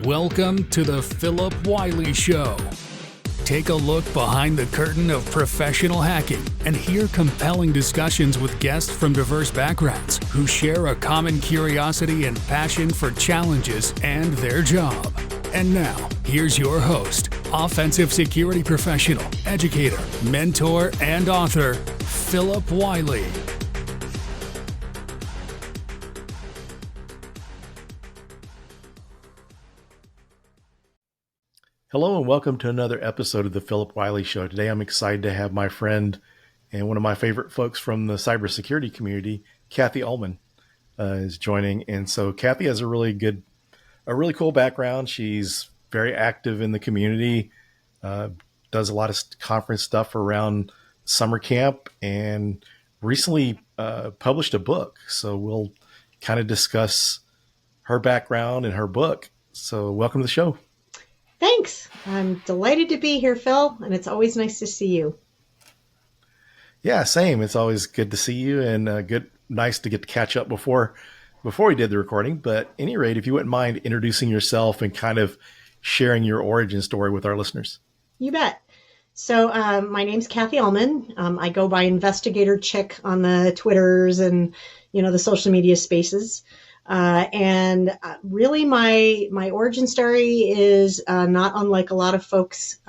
Welcome to the Phillip Wylie Show. Take a look behind the curtain of professional hacking and hear compelling discussions with guests from diverse backgrounds who share a common curiosity and passion for challenges and their job. And now, here's your host, offensive security professional, educator, mentor, and author, Phillip Wylie. Hello and welcome to another episode of the Phillip Wylie Show. Today I'm excited to have my friend and one of my favorite folks from the cybersecurity community, Cathy Ullman, is joining. And so Cathy has a really cool background. She's very active in the community, does a lot of conference stuff around summer camp, and recently published a book. So we'll kind of discuss her background and her book. So welcome to the show. Thanks. I'm delighted to be here, Phil, and it's always nice to see you. Yeah, same. It's always good to see you, and nice to get to catch up before we did the recording. But at any rate, if you wouldn't mind introducing yourself and kind of sharing your origin story with our listeners. You bet. So my name's Cathy Ullman. I go by Investigator Chick on the Twitters and, the social media spaces. And really my origin story is not unlike a lot of folks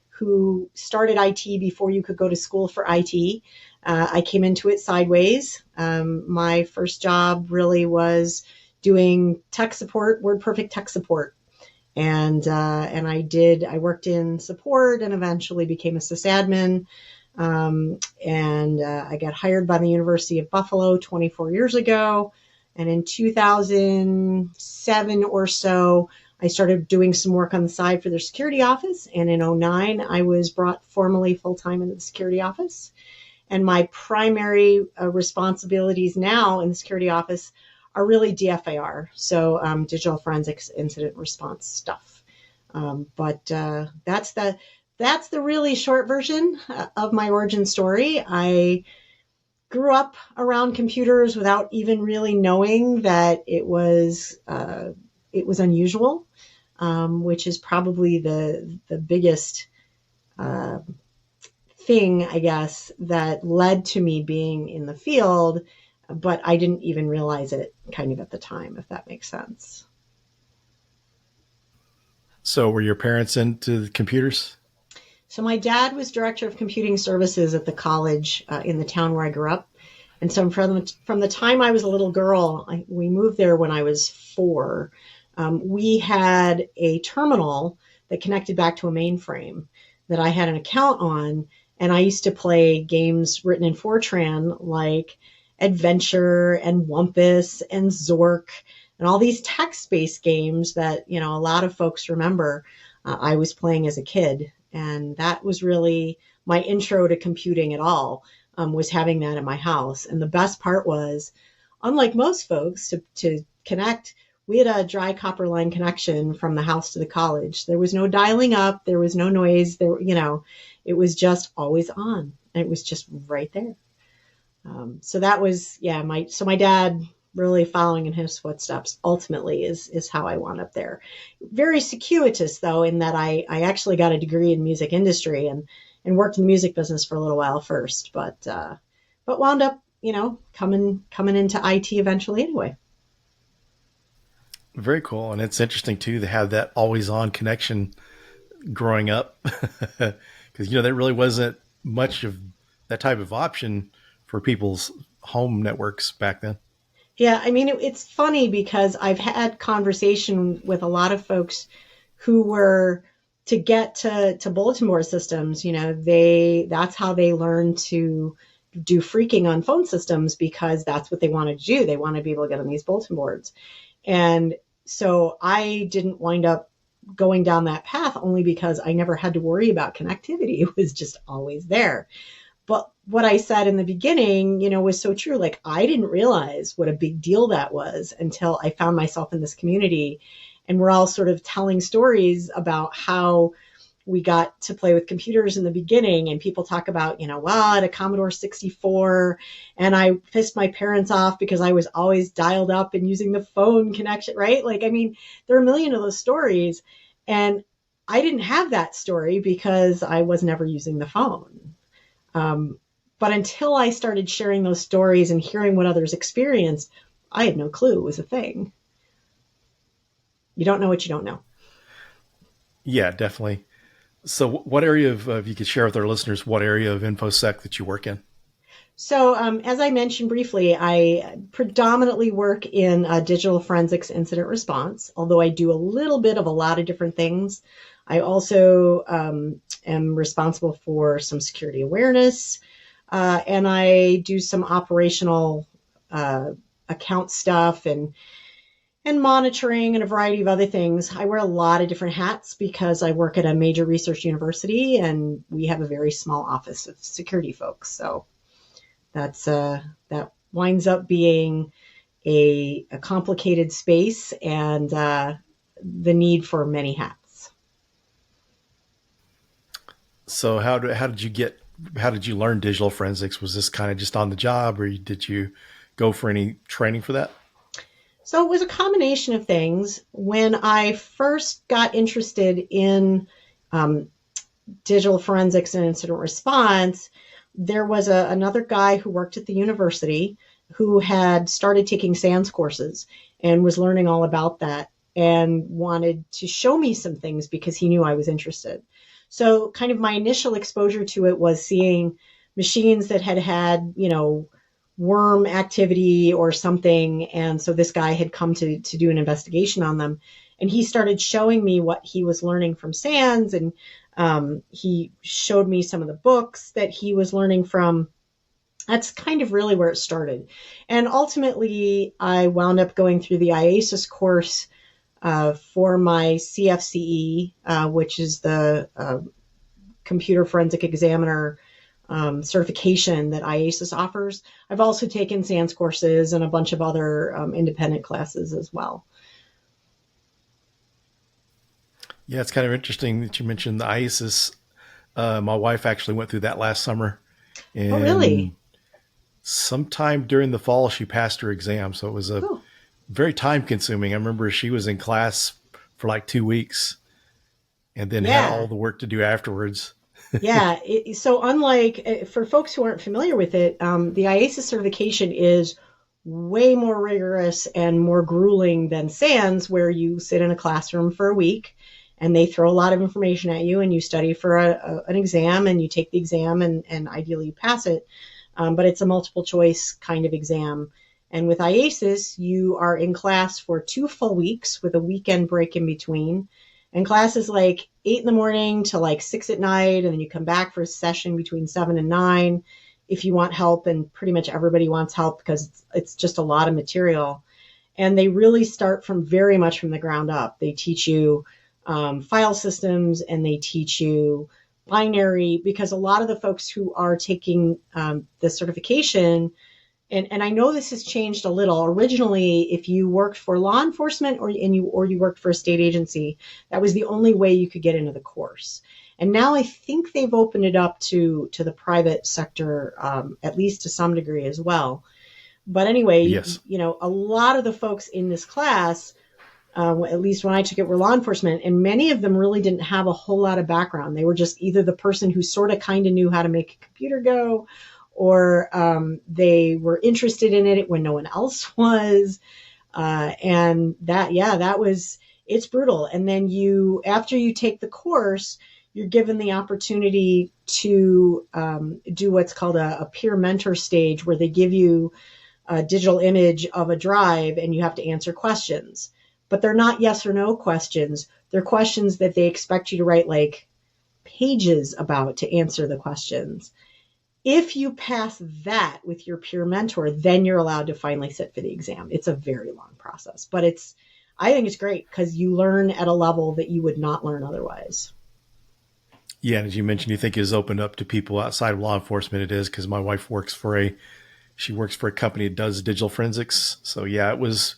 who started IT before you could go to school for IT. I came into it sideways. My first job really was doing tech support, WordPerfect tech support. And I worked in support and eventually became a sysadmin. I got hired by the University of Buffalo 24 years ago. And in 2007 or so, I started doing some work on the side for their security office. And in 2009, I was brought formally full-time into the security office. And my primary responsibilities now in the security office are really DFIR, so digital forensics incident response stuff. But that's the really short version of my origin story. I grew up around computers without even really knowing that it was unusual, which is probably the biggest thing, I guess, that led to me being in the field, but I didn't even realize it kind of at the time, if that makes sense. So were your parents into computers? So my dad was director of computing services at the college in the town where I grew up. And so from the time I was a little girl, we moved there when I was 4. We had a terminal that connected back to a mainframe that I had an account on. And I used to play games written in Fortran like Adventure and Wumpus and Zork and all these text-based games that, a lot of folks remember I was playing as a kid. And that was really my intro to computing at all, was having that in my house. And the best part was, unlike most folks, to connect, we had a dry copper line connection from the house to the college. There was no dialing up. There was no noise. It was just always on. And it was just right there. So that was, my dad really following in his footsteps ultimately is how I wound up there. Very circuitous though, in that I actually got a degree in music industry and worked in the music business for a little while first, but wound up, coming into IT eventually anyway. Very cool. And it's interesting too, to have that always on connection growing up, because, there really wasn't much of that type of option for people's home networks back then. Yeah, it's funny because I've had conversation with a lot of folks who were, to get to bulletin board systems, that's how they learned to do phreaking on phone systems, because that's what they wanted to do. They want to be able to get on these bulletin boards. And so I didn't wind up going down that path only because I never had to worry about connectivity. It was just always there. But what I said in the beginning, was so true. Like, I didn't realize what a big deal that was until I found myself in this community, and we're all sort of telling stories about how we got to play with computers in the beginning, and people talk about, well, I had a Commodore 64 and I pissed my parents off because I was always dialed up and using the phone connection, right? Like, I mean, there are a million of those stories, and I didn't have that story because I was never using the phone. But until I started sharing those stories and hearing what others experienced, I had no clue it was a thing. You don't know what you don't know. Yeah, definitely. So what area of, if you could share with our listeners, what area of InfoSec that you work in? So as I mentioned briefly, I predominantly work in digital forensics incident response, although I do a little bit of a lot of different things. I also am responsible for some security awareness, and I do some operational account stuff and monitoring and a variety of other things. I wear a lot of different hats because I work at a major research university and we have a very small office of security folks. So that winds up being a complicated space and the need for many hats. So how did you learn digital forensics? Was this kind of just on the job, or did you go for any training for that? So it was a combination of things. When I first got interested in digital forensics and incident response, there was another guy who worked at the university who had started taking SANS courses and was learning all about that and wanted to show me some things because he knew I was interested. So kind of my initial exposure to it was seeing machines that had, worm activity or something. And so this guy had come to do an investigation on them. And he started showing me what he was learning from SANS. And he showed me some of the books that he was learning from. That's kind of really where it started. And ultimately, I wound up going through the IASIS course for my CFCE, which is the Computer Forensic Examiner certification that IASIS offers. I've also taken SANS courses and a bunch of other independent classes as well. Yeah, it's kind of interesting that you mentioned the IASIS. My wife actually went through that last summer. And oh, really? Sometime during the fall, she passed her exam. So it was very time consuming. I remember she was in class for like 2 weeks and then had all the work to do afterwards. Yeah. So unlike, for folks who aren't familiar with it, the IASIS certification is way more rigorous and more grueling than SANS, where you sit in a classroom for a week and they throw a lot of information at you and you study for an exam and you take the exam and ideally you pass it. But it's a multiple choice kind of exam. And with IASIS, you are in class for 2 full weeks with a weekend break in between. And class is like 8 a.m. to like 6 p.m, and then you come back for a session between 7 and 9 if you want help. And pretty much everybody wants help because it's just a lot of material. And they really start very much from the ground up. They teach you file systems and they teach you binary, because a lot of the folks who are taking the certification, and I know this has changed a little. Originally, if you worked for law enforcement or you worked for a state agency, that was the only way you could get into the course. And now I think they've opened it up to the private sector, at least to some degree as well. But anyway, yes. A lot of the folks in this class, at least when I took it, were law enforcement, and many of them really didn't have a whole lot of background. They were just either the person who sort of kind of knew how to make a computer go, or they were interested in it when no one else was. And it's brutal. And then after you take the course, you're given the opportunity to do what's called a peer mentor stage, where they give you a digital image of a drive and you have to answer questions. But they're not yes or no questions. They're questions that they expect you to write like pages about to answer the questions. If you pass that with your peer mentor, then you're allowed to finally sit for the exam. It's a very long process, but I think it's great because you learn at a level that you would not learn otherwise. Yeah, and as you mentioned, you think it is opened up to people outside of law enforcement. It is, because my wife works for a company that does digital forensics. So yeah, it was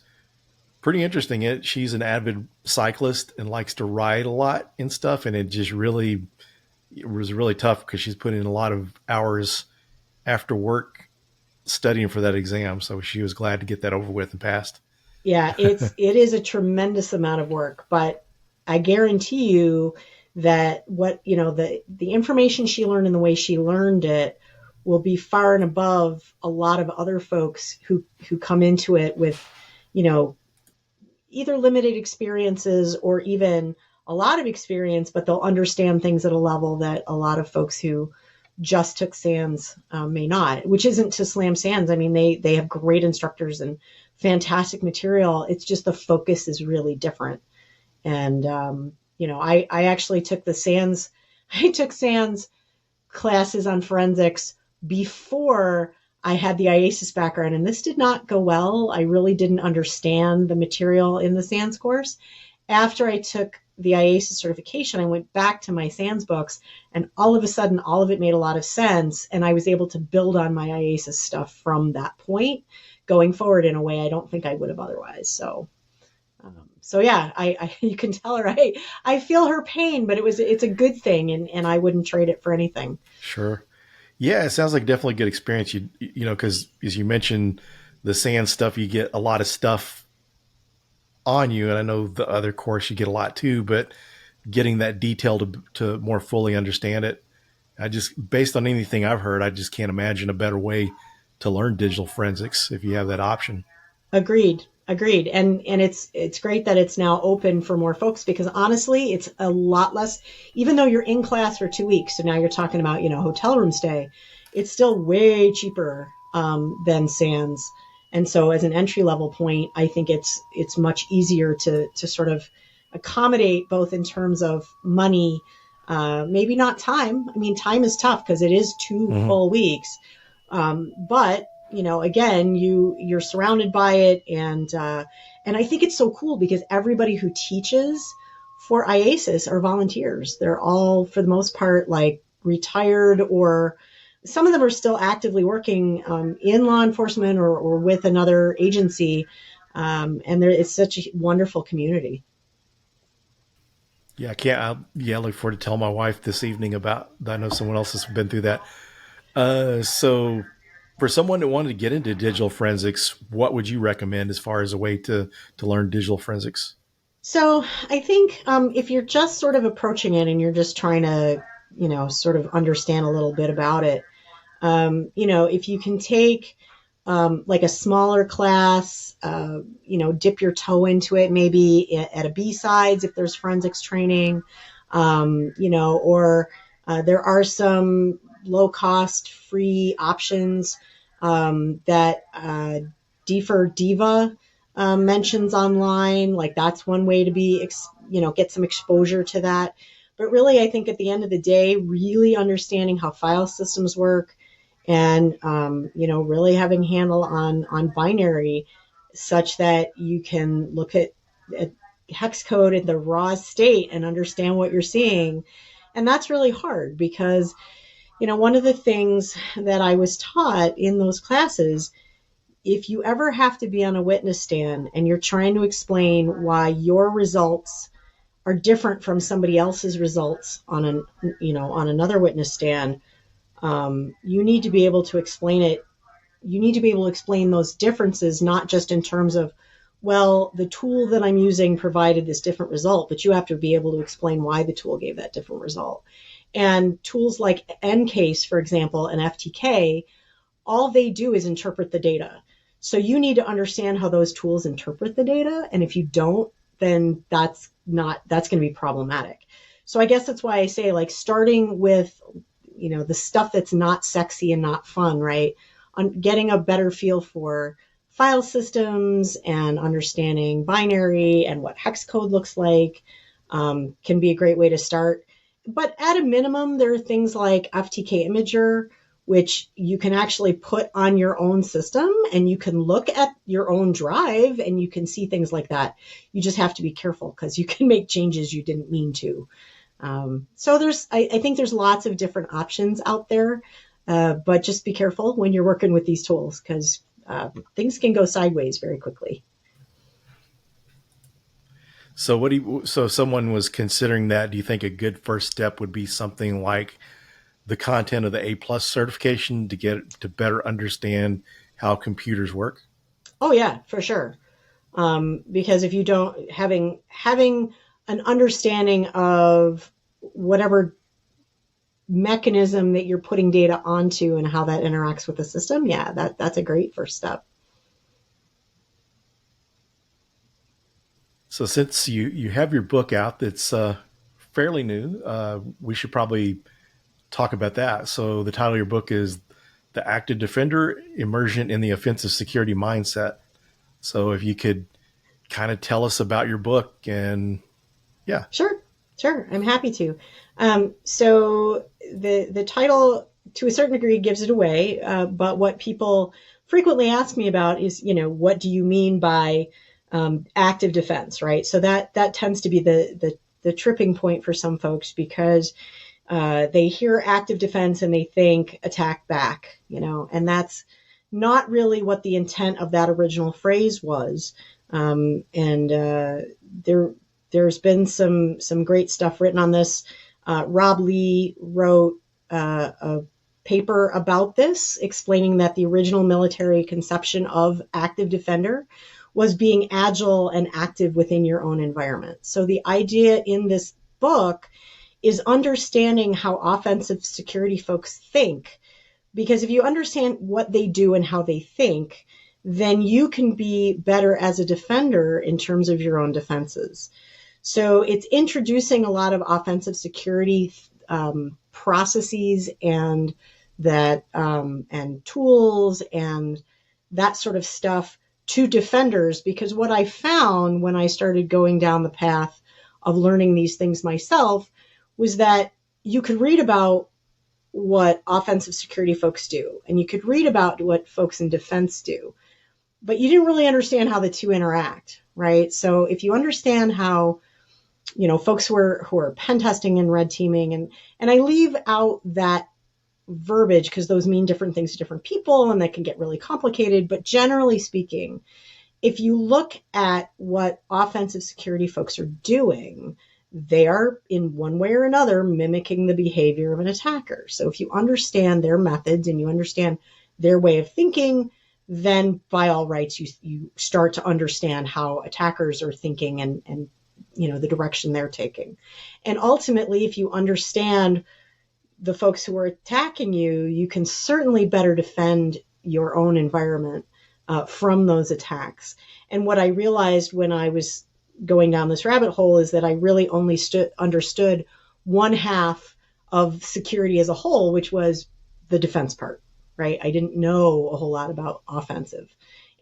pretty interesting. She's an avid cyclist and likes to ride a lot and stuff. And it was really tough because she's put in a lot of hours after work studying for that exam. So she was glad to get that over with and passed. Yeah, it is a tremendous amount of work, but I guarantee you that the information she learned and the way she learned it will be far and above a lot of other folks who come into it with, either limited experiences or even a lot of experience, but they'll understand things at a level that a lot of folks who just took SANS may not, which isn't to slam SANS. I mean, they have great instructors and fantastic material. It's just the focus is really different. And, I actually took I took SANS classes on forensics before I had the IASIS background, and this did not go well. I really didn't understand the material in the SANS course. After I took the IASIS certification, I went back to my SANS books, and all of a sudden, all of it made a lot of sense, and I was able to build on my IASIS stuff from that point going forward in a way I don't think I would have otherwise. So yeah, I you can tell her I feel her pain, but it's a good thing, and I wouldn't trade it for anything. Sure. Yeah, it sounds like definitely a good experience. Because as you mentioned, the SANS stuff, you get a lot of stuff on you, and I know the other course you get a lot too, but getting that detail to more fully understand it, based on anything I've heard, I just can't imagine a better way to learn digital forensics if you have that option. Agreed. And it's great that it's now open for more folks, because honestly, it's a lot less, even though you're in class for 2 weeks. So now you're talking about, hotel room stay. It's still way cheaper than SANS. And so as an entry level point, I think it's much easier to sort of accommodate both in terms of money, maybe not time. I mean, time is tough because it is 2 full weeks. But again, you're surrounded by it. And I think it's so cool because everybody who teaches for IASIS are volunteers. They're all, for the most part, like retired, or some of them are still actively working in law enforcement or with another agency. And it's such a wonderful community. Yeah, I look forward to telling my wife this evening about, I know someone else has been through that. So for someone that wanted to get into digital forensics, what would you recommend as far as a way to learn digital forensics? So I think if you're just sort of approaching it and you're just trying to, sort of understand a little bit about it, if you can take like a smaller class, dip your toe into it, maybe at a B-sides if there's forensics training, or there are some low-cost free options that Defer Diva mentions online. Like that's one way to get some exposure to that. But really, I think at the end of the day, really understanding how file systems work and, really having handle on binary such that you can look at hex code in the raw state and understand what you're seeing. And that's really hard because one of the things that I was taught in those classes, if you ever have to be on a witness stand and you're trying to explain why your results are different from somebody else's results on another witness stand, you need to be able to explain it. You need to be able to explain those differences, not just in terms of, well, the tool that I'm using provided this different result, but you have to be able to explain why the tool gave that different result. And tools like NCASE, for example, and FTK, all they do is interpret the data. So you need to understand how those tools interpret the data. And if you don't, then that's going to be problematic. So I guess that's why I say, like, starting with, the stuff that's not sexy and not fun, right? On getting a better feel for file systems and understanding binary and what hex code looks like can be a great way to start. But at a minimum, there are things like FTK Imager, which you can actually put on your own system and you can look at your own drive and you can see things like that. You just have to be careful because you can make changes you didn't mean to. So I think there's lots of different options out there, but just be careful when you're working with these tools because things can go sideways very quickly. So so if someone was considering that, do you think a good first step would be something like the content of the A+ certification to get to better understand how computers work? Oh yeah, for sure. Because if you don't having an understanding of whatever mechanism that you're putting data onto and how that interacts with the system, yeah, that's a great first step. So since you have your book out that's fairly new, we should probably talk about that. So the title of your book is The Active Defender: Immersion in the Offensive Security Mindset. So if you could kind of tell us about your book and yeah. Sure, I'm happy to. So the title, to a certain degree, gives it away. But what people frequently ask me about is, what do you mean by active defense, right? So that tends to be the tripping point for some folks, because they hear active defense and they think attack back, and that's not really what the intent of that original phrase was. And there's been some great stuff written on this. Rob Lee wrote a paper about this, explaining that the original military conception of active defender was being agile and active within your own environment. So the idea in this book is understanding how offensive security folks think. Because if you understand what they do and how they think, then you can be better as a defender in terms of your own defenses. So it's introducing a lot of offensive security processes and and tools and that sort of stuff to defenders. Because what I found when I started going down the path of learning these things myself was that you could read about what offensive security folks do, and you could read about what folks in defense do, but you didn't really understand how the two interact, right? So if you understand how, folks who are pen testing and red teaming, and I leave out that verbiage because those mean different things to different people and that can get really complicated. But generally speaking, if you look at what offensive security folks are doing, they are in one way or another mimicking the behavior of an attacker. So if you understand their methods and you understand their way of thinking, then by all rights, you start to understand how attackers are thinking and the direction they're taking. And ultimately, if you understand the folks who are attacking you, you can certainly better defend your own environment from those attacks. And what I realized when I was going down this rabbit hole is that I really only understood one half of security as a whole, which was the defense part, right? I didn't know a whole lot about offensive.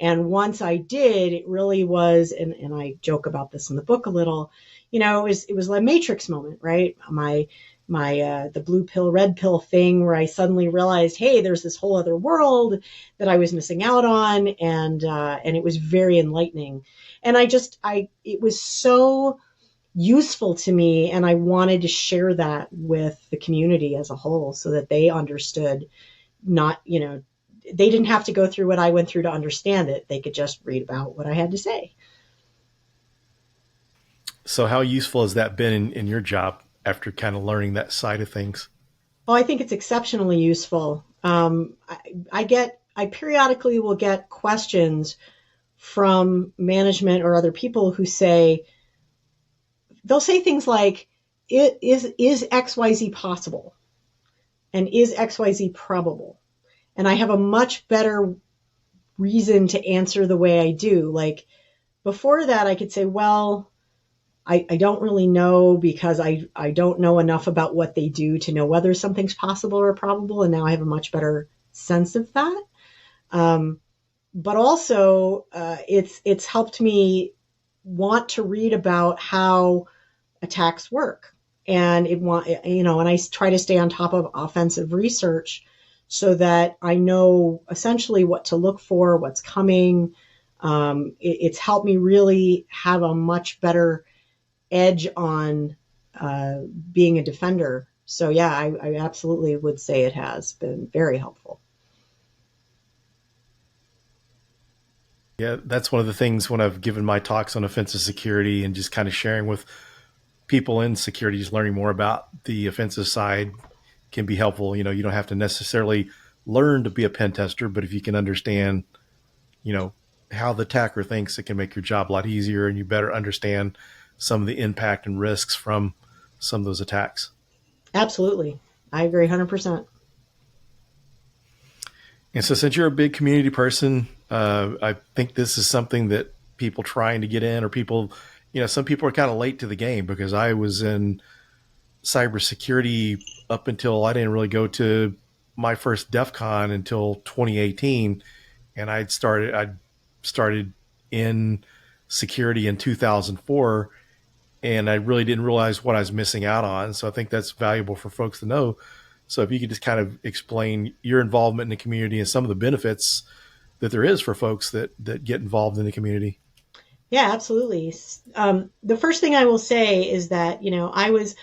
And once I did, it really was, and I joke about this in the book a little, it was a Matrix moment, right? The blue pill, red pill thing where I suddenly realized, hey, there's this whole other world that I was missing out on. And it was very enlightening. And it was so useful to me. And I wanted to share that with the community as a whole so that they understood they didn't have to go through what I went through to understand it. They could just read about what I had to say. So how useful has that been in your job after kind of learning that side of things? Oh, I think it's exceptionally useful. I periodically will get questions from management or other people who they'll say things like, is XYZ possible? And is XYZ probable? And I have a much better reason to answer the way I do. Like before that, I could say, well, I don't really know because I don't know enough about what they do to know whether something's possible or probable. And now I have a much better sense of that. But also, it's helped me want to read about how attacks work. And and I try to stay on top of offensive research so that I know essentially what to look for, what's coming. It's helped me really have a much better edge on being a defender. So yeah, I absolutely would say it has been very helpful. Yeah, that's one of the things when I've given my talks on offensive security and just kind of sharing with people in security, just learning more about the offensive side can be helpful. You don't have to necessarily learn to be a pen tester, but if you can understand, you know, how the attacker thinks, it can make your job a lot easier and you better understand some of the impact and risks from some of those attacks. Absolutely. I agree 100%. And so, since you're a big community person, I think this is something that people trying to get in, or people, some people are kind of late to the game, because I was in cybersecurity up until I didn't really go to my first DEF CON until 2018, and I started in security in 2004, and I really didn't realize what I was missing out on. So I think that's valuable for folks to know. So if you could just kind of explain your involvement in the community and some of the benefits that there is for folks that get involved in the community. Yeah, absolutely. The first thing I will say is that, I was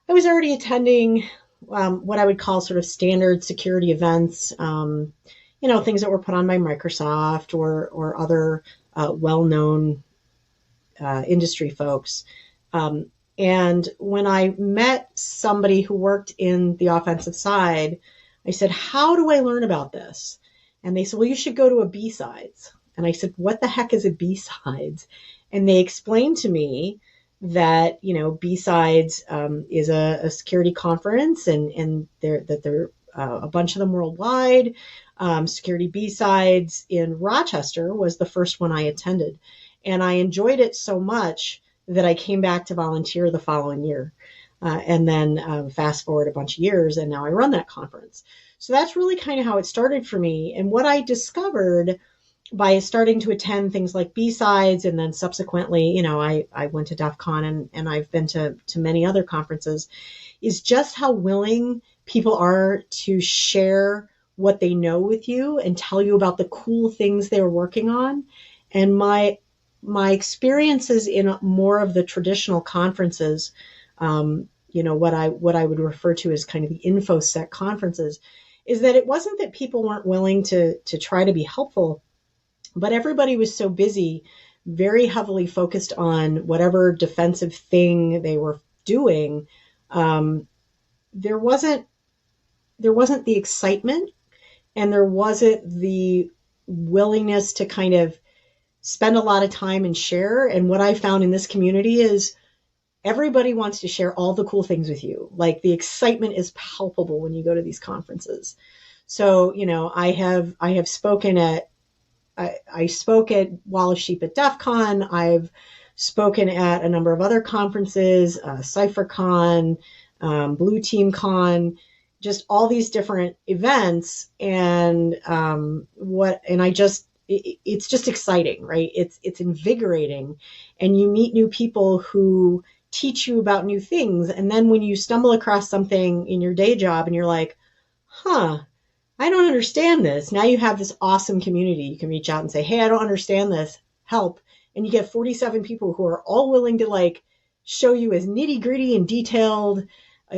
already attending what I would call sort of standard security events, things that were put on by Microsoft or other well-known industry folks. And when I met somebody who worked in the offensive side, I said, how do I learn about this? And they said, well, you should go to a B-Sides. And I said, what the heck is a B-Sides? And they explained to me that, B-Sides is a security conference, and they're a bunch of them worldwide. Security B-Sides in Rochester was the first one I attended. And I enjoyed it so much that I came back to volunteer the following year. And then fast forward a bunch of years, and now I run that conference. So that's really kind of how it started for me. And what I discovered by starting to attend things like B-Sides, and then subsequently, I went to DEF CON, and I've been to many other conferences, is just how willing people are to share what they know with you and tell you about the cool things they're working on. And my experiences in more of the traditional conferences, what I would refer to as kind of the InfoSec conferences, is that it wasn't that people weren't willing to try to be helpful, but everybody was so busy, very heavily focused on whatever defensive thing they were doing. There wasn't the excitement, and there wasn't the willingness to kind of spend a lot of time and share. And what I found in this community is everybody wants to share all the cool things with you. Like, the excitement is palpable when you go to these conferences. So, I have spoken at, I spoke at Wall of Sheep at DEF CON. I've spoken at a number of other conferences, CypherCon, Blue Team Con, just all these different events. And it's just exciting, right? It's invigorating, and you meet new people who teach you about new things. And then when you stumble across something in your day job and you're like, I don't understand this. Now you have this awesome community. You can reach out and say, hey, I don't understand this, help. And you get 47 people who are all willing to show you as nitty gritty and detailed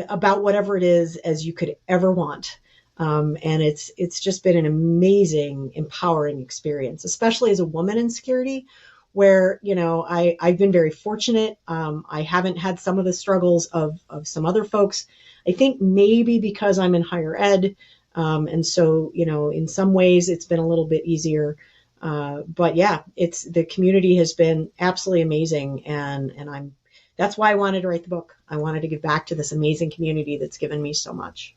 about whatever it is as you could ever want. And it's just been an amazing, empowering experience, especially as a woman in security, where, I've been very fortunate. I haven't had some of the struggles of some other folks. I think maybe because I'm in higher ed. And so, in some ways it's been a little bit easier. But yeah, the community has been absolutely amazing. And that's why I wanted to write the book. I wanted to give back to this amazing community that's given me so much.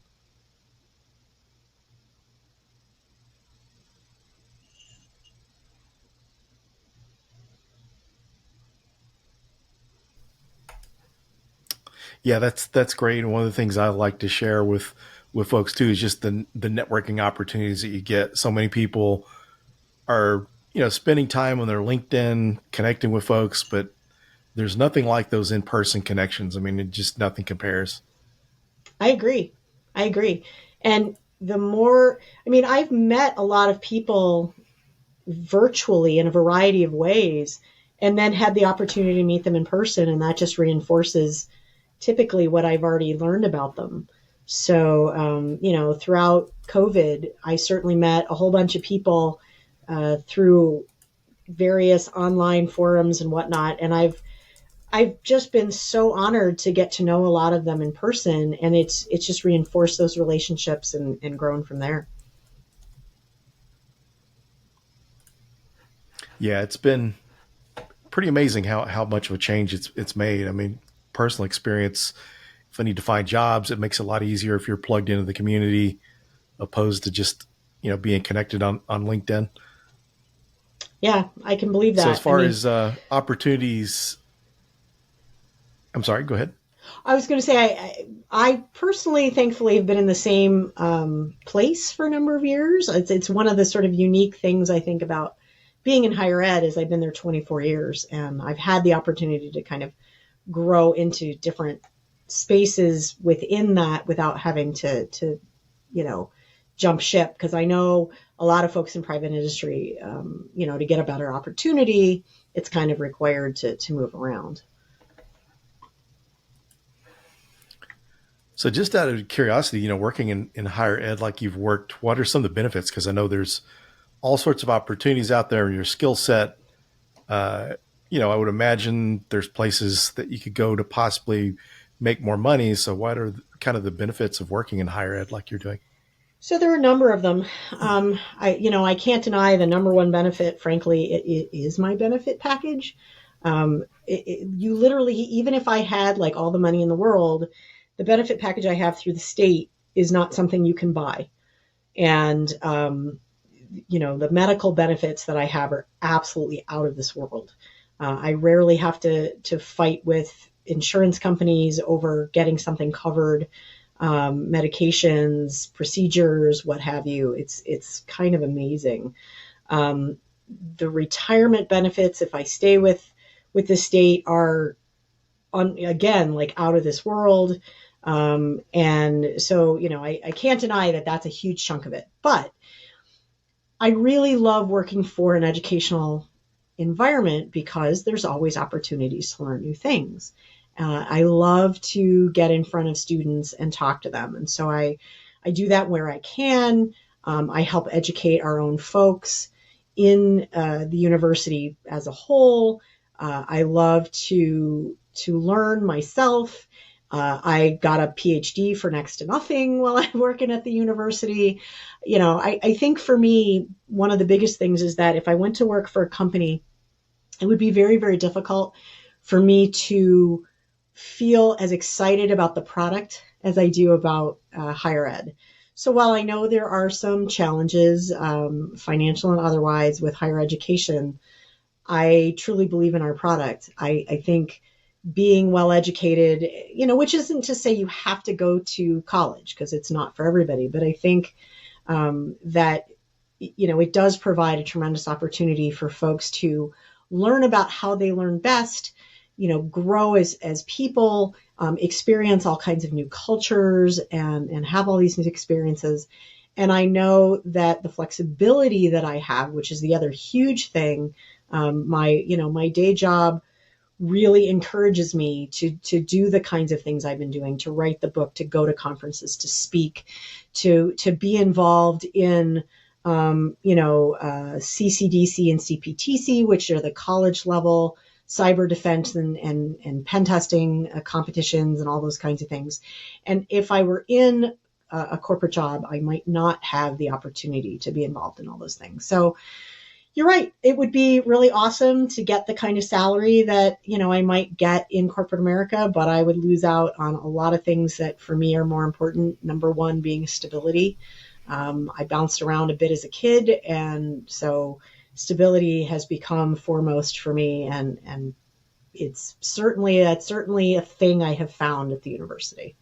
Yeah, that's great. And one of the things I like to share with folks too is just the networking opportunities that you get. So many people are, spending time on their LinkedIn, connecting with folks, but there's nothing like those in-person connections. I mean, nothing compares. I agree. And I've met a lot of people virtually in a variety of ways, and then had the opportunity to meet them in person. And that just reinforces typically what I've already learned about them. So, throughout COVID, I certainly met a whole bunch of people through various online forums and whatnot. And I've just been so honored to get to know a lot of them in person, and it's just reinforced those relationships and grown from there. Yeah, it's been pretty amazing how much of a change it's made. I mean, personal experience, if I need to find jobs, it makes it a lot easier if you're plugged into the community opposed to just, being connected on LinkedIn. Yeah, I can believe So that. as far as opportunities, I'm sorry, go ahead. I was going to say, I personally, thankfully, have been in the same place for a number of years. It's one of the sort of unique things I think about being in higher ed is I've been there 24 years, and I've had the opportunity to kind of grow into different spaces within that without having to jump ship. Because I know a lot of folks in private industry, to get a better opportunity, it's kind of required to move around. So just out of curiosity, working in higher ed like you've worked, what are some of the benefits? Because I know there's all sorts of opportunities out there in your skill set. I would imagine there's places that you could go to possibly make more money. So what are kind of the benefits of working in higher ed like you're doing? So there are a number of them. I can't deny the number one benefit, frankly, it is my benefit package. You literally, even if I had like all the money in the world, the benefit package I have through the state is not something you can buy. And, the medical benefits that I have are absolutely out of this world. I rarely have to fight with insurance companies over getting something covered, medications, procedures, what have you. It's kind of amazing. The retirement benefits, if I stay with the state, are again like out of this world. And so, I can't deny that that's a huge chunk of it, but I really love working for an educational environment because there's always opportunities to learn new things. I love to get in front of students and talk to them. And so I do that where I can. I help educate our own folks in the university as a whole. I love to learn myself. I got a PhD for next to nothing while I'm working at the university. I think for me, one of the biggest things is that if I went to work for a company, it would be very, very difficult for me to feel as excited about the product as I do about higher ed. So while I know there are some challenges, financial and otherwise, with higher education, I truly believe in our product. I think being well educated, which isn't to say you have to go to college because it's not for everybody, but I think that, it does provide a tremendous opportunity for folks to learn about how they learn best, grow as people, experience all kinds of new cultures and have all these new experiences. And I know that the flexibility that I have, which is the other huge thing, my day job really encourages me to do the kinds of things I've been doing, to write the book, to go to conferences, to speak, to be involved in, CCDC and CPTC, which are the college level cyber defense and pen testing competitions and all those kinds of things. And if I were in a corporate job, I might not have the opportunity to be involved in all those things. So you're right. It would be really awesome to get the kind of salary that, I might get in corporate America, but I would lose out on a lot of things that for me are more important. Number one being stability. I bounced around a bit as a kid, and so stability has become foremost for me. And that's certainly a thing I have found at the university.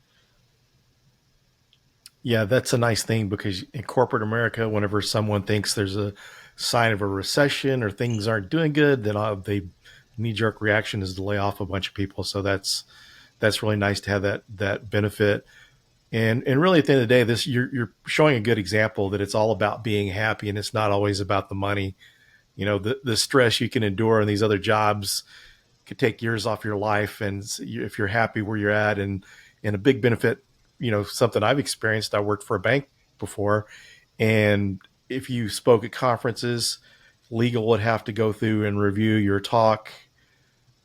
Yeah, that's a nice thing because in corporate America, whenever someone thinks there's a sign of a recession or things aren't doing good, then the knee-jerk reaction is to lay off a bunch of people. So that's really nice to have that benefit. And really, at the end of the day, you're showing a good example that it's all about being happy, and it's not always about the money. The stress you can endure in these other jobs could take years off your life, and if you're happy where you're at, and a big benefit, something I've experienced. I worked for a bank before, and if you spoke at conferences, legal would have to go through and review your talk.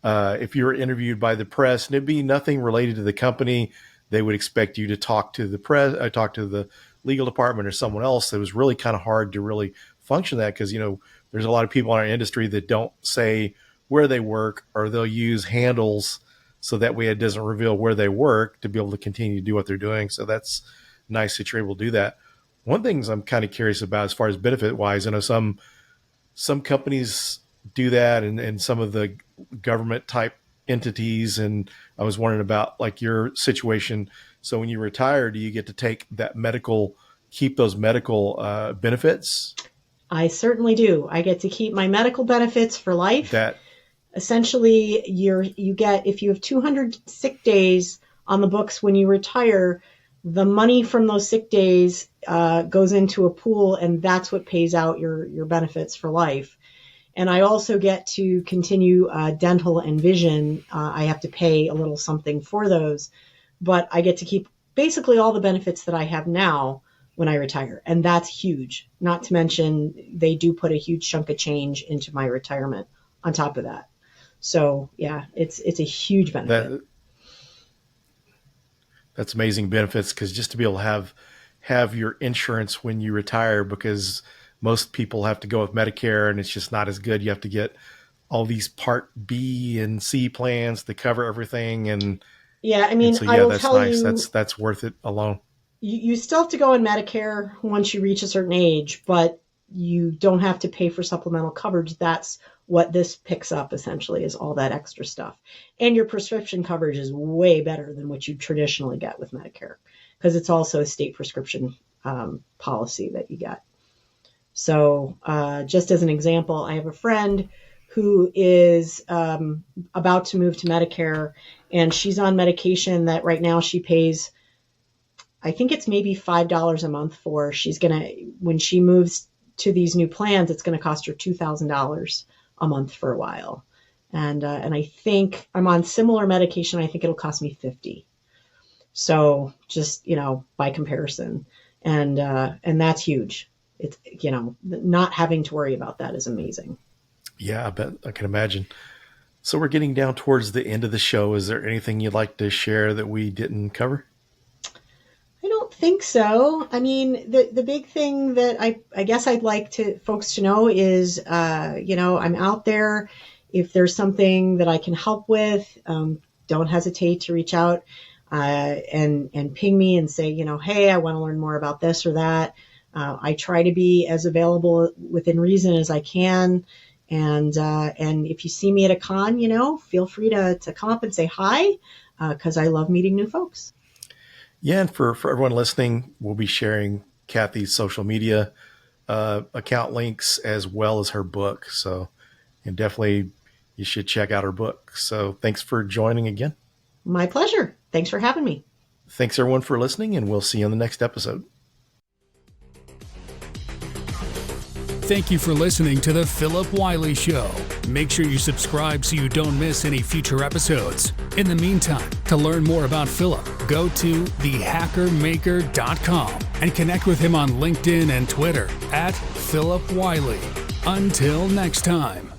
If you were interviewed by the press, and it'd be nothing related to the company, they would expect you to talk to the press, talk to the legal department or someone else. It was really kind of hard to really function that because, there's a lot of people in our industry that don't say where they work, or they'll use handles so that way it doesn't reveal where they work to be able to continue to do what they're doing. So that's nice that you're able to do that. One thing I'm kind of curious about as far as benefit wise, I know some companies do that and some of the government type entities. And I was wondering about like your situation. So when you retire, do you get to take that keep those medical benefits? I certainly do. I get to keep my medical benefits for life. Essentially, you get, if you have 200 sick days on the books when you retire, the money from those sick days goes into a pool, and that's what pays out your benefits for life. And I also get to continue dental and vision. I have to pay a little something for those, but I get to keep basically all the benefits that I have now when I retire. And that's huge. Not to mention, they do put a huge chunk of change into my retirement on top of that. So yeah, it's a huge benefit. That's amazing benefits, because just to be able to have your insurance when you retire, because most people have to go with Medicare and it's just not as good. You have to get all these Part B and C plans to cover everything. And yeah, I mean, so, I will that's tell nice. you, That's worth it alone. You still have to go on Medicare once you reach a certain age, but you don't have to pay for supplemental coverage. That's what this picks up, essentially, is all that extra stuff. And your prescription coverage is way better than what you traditionally get with Medicare, because it's also a state prescription policy that you get. So just as an example, I have a friend who is about to move to Medicare, and she's on medication that right now she pays, I think it's maybe $5 a month for. When she moves to these new plans, it's going to cost her $2,000 a month for a while. And I think I'm on similar medication. I think it'll cost me $50. So just, by comparison, and that's huge. It's, not having to worry about that is amazing. Yeah, I bet I can imagine. So we're getting down towards the end of the show. Is there anything you'd like to share that we didn't cover? I don't think so. I mean, the big thing that I guess I'd like folks to know is, I'm out there. If there's something that I can help with, don't hesitate to reach out and ping me and say, hey, I want to learn more about this or that. I try to be as available within reason as I can. And if you see me at a con, feel free to come up and say hi, because I love meeting new folks. Yeah, and for everyone listening, we'll be sharing Cathy's social media account links as well as her book. So, and definitely you should check out her book. So thanks for joining again. My pleasure. Thanks for having me. Thanks everyone for listening, and we'll see you on the next episode. Thank you for listening to The Phillip Wylie Show. Make sure you subscribe so you don't miss any future episodes. In the meantime, to learn more about Phillip, go to thehackermaker.com and connect with him on LinkedIn and Twitter @Phillip Wylie. Until next time.